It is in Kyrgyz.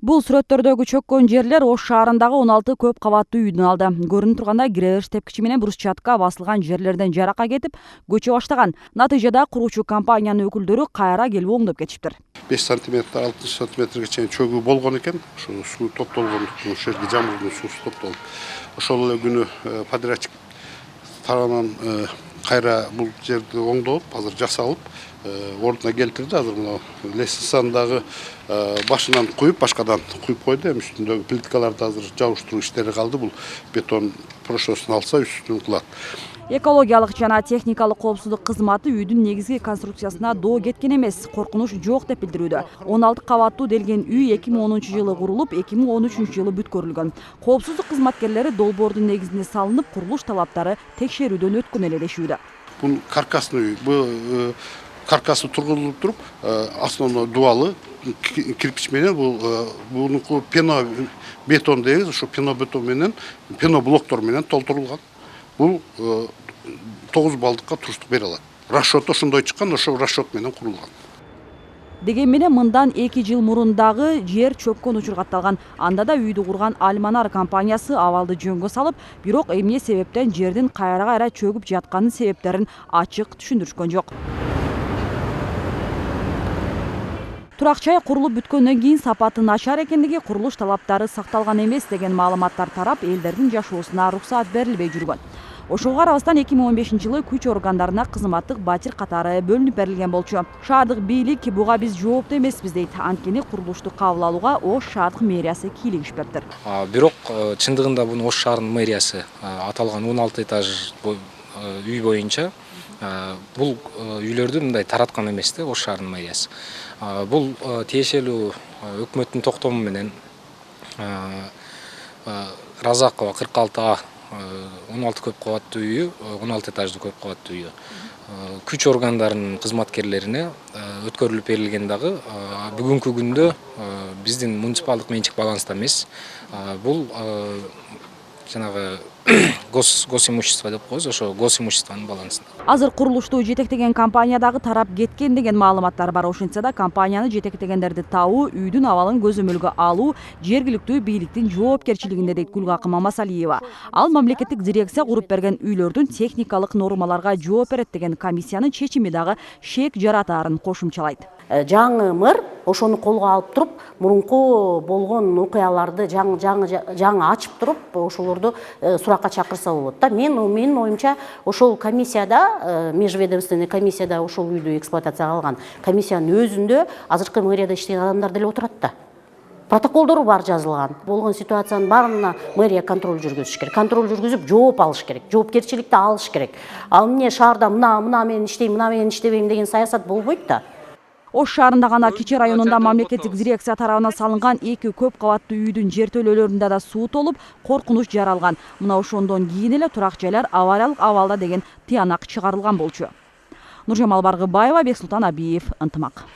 Бул сүрөттөрдөгү чөккөн жерлер Ош шаарындагы 16 көп кабаттуу үйдүн алды. Көрүнүп тургандай киребериш тепкичи менен брусчатка басылган жерлерден жаракка кетип, көчө баштаган. Натыйжада куруучу компаниянын өкүлдөрү кайра келип оңдоп кетиптир. 5 сантиметр, 6 сантиметрге чейин чөгүү болгон экен. Ошо суу топтолгондуктан, ошол жерге жамгырдын суусу топтолуп. Ошол эле күнү подрядчик тарабынан кайра бул жерди оңдоп, азыр жасалып, ордуна келтирди. Азыр мына лестницанын башынан куюп, башкадан куюп койду. Эми үстүндөгү плиткаларды азыр жабыштыруу иштери калды. Бул бетон прошосун алса, үстүн кылат. Экологиялык жана техникалык коопсуздук кызматы үйдүн негизги конструкциясына доо кеткен эмес, коркунуч жок деп билдирүүдө. 16 кабаттуу делген үй 2010-жылы курулуп, 2013-жылы бүткөрүлгөн. Коопсуздук кызматкерлери долбоордун негизине салынып, курулуш талаптары текшерүүдөн өткөн эле дешүүдө. Бул каркасный үй. Бул каркасы тургузулуп туруп, основной дубалы кирпич менен бунуку пено бетон дейбиз, ошо пено бетон менен, пено блоктор менен толтурулган. Бул 9 балдыкка туруштук бере алат. Расчет ошондой чыккан, ошол расчет менен курулган. Деген менен мындан 2 жыл мурундагы жер чөккөн учур катталган. Анда да үйдү курган Альманар компаниясы абалды жөнгө салып, бирок эмне себептен жердин кайра чөгүп жатканын себептерин ачык түшүндүрүшкөн жок. Турак-жай курулуп бүткөндөн кийин сапаты начар экендиги, курулуш талаптары сакталган эмес деген маалыматтар тарап, элдердин жашоосуна уруксаат берилбей жүргөн. Ошого карабастан 2015-жылы күч органдарына кызматтык батир катары бөлүнүп берилген болчу. Шаардык бийлик буга биз жооптуу эмеспиз дейт. Анткени курулушту кабыл алууга Ош шаардык мэриясы кийлигишпептир. Бирок чындыгында буну Ош шаарынын мэриясы аталган 16 этаж үй боюнча бул үйлөрдү мындай тараткан эмес да, Ош шаарынын мэриясы. Бул тиешелүү өкмөттүн токтому менен Разакова 46А 16 көп кабаттуу үйү, 16 этаждуу көп кабаттуу үйү күч органдарынын кызматкерлерине өткөрүлүп берилген дагы бүгүнкү күндө биздин муниципалдык менчик баланста эмес. Бул жанагы госимущество деп коебуз, ошо госимуществонун балансында. Азыр курулушту жетектеген компаниядагы тарап кеткен деген маалыматтар бар. Ошентсе да компанияны жетектегендерди табуу, үйдүн абалын көзөмөлгө алуу жергиликтүү бийликтин жоопкерчилигинде дейт Гүлгакы Мамасалиева. Ал мамлекеттик дирекция куруп берген үйлөрдүн техникалык нормаларга жооп берет деген комиссиянын чечими дагы шек жаратаарын кошумчалайт. Жаңы мэр ошону колго алып туруп, мурунку болгон окуяларды жаңы ачып туруп, ошолорду суракка чакырса болот да. Менин оюмча, ошол комиссияда, межведомственный комиссияда ошол үйдү эксплуатацияга алган комиссиянын өзүндө азыркы мэрияда иштеген адамдар деле отурат да. Протоколдору бар жазылган. Болгон ситуациянын баарына мэрия контроль жүргүзүш керек. Контроль жүргүзүп, жооп алыш керек. Жоопкерчиликти алыш керек. Ал эмне шаарда мына менен иштейм, мына менен иштебейм деген саясат болбойт да. Ош шаарындагы гана Кичи районунда мамлекеттик дирекция тарабынан салынган 2 көп кабаттуу үйдүн жертөлөлөрүндө да суу толуп, коркунуч жаралган. Мына ошондон кийин эле турак-жайлар авариялык абалда деген тыянак чыгарылган болчу. Нуржамал Баргыбаева, Бексултан Абиев, Ынтымак.